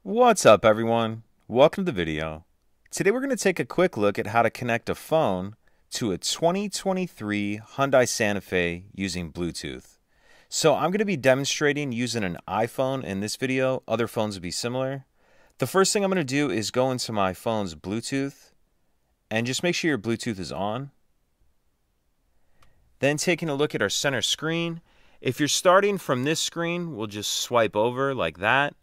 What's up, everyone? Welcome to the video. Today we're going to take a quick look at how to connect a phone to a 2023 Hyundai Santa Fe using Bluetooth. So I'm going to be demonstrating using an iPhone in this video. Other phones would be similar. The first thing I'm going to do is go into my phone's Bluetooth and just make sure your Bluetooth is on. Then taking a look at our center screen. If you're starting from this screen, we'll just swipe over like that.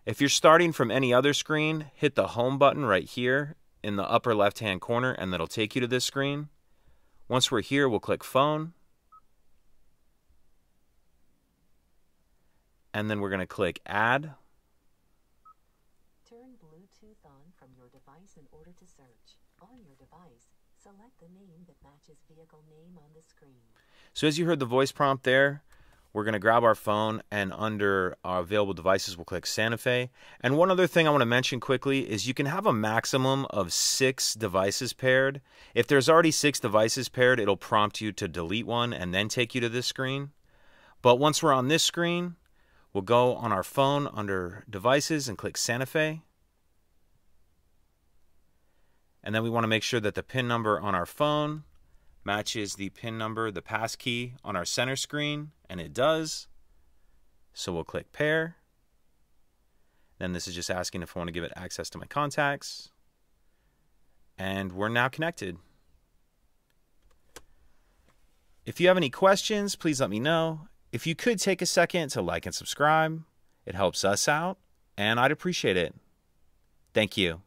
If you're starting from any other screen, hit the home button right here in the upper left-hand corner and that'll take you to this screen. Once we're here, we'll click phone. And then we're going to click add. Turn Bluetooth on from your device in order to search. On your device, select the name that matches vehicle name on the screen. So as you heard the voice prompt there, we're going to grab our phone and under our available devices, we'll click Santa Fe. And one other thing I want to mention quickly is you can have a maximum of 6 devices paired. If there's already 6 devices paired, it'll prompt you to delete one and then take you to this screen. But once we're on this screen, we'll go on our phone under devices and click Santa Fe. And then we want to make sure that the PIN number on our phone matches the PIN number, the passkey on our center screen, and it does. So we'll click pair. Then this is just asking if I want to give it access to my contacts. And we're now connected. If you have any questions, please let me know. If you could take a second to like and subscribe, it helps us out, and I'd appreciate it. Thank you.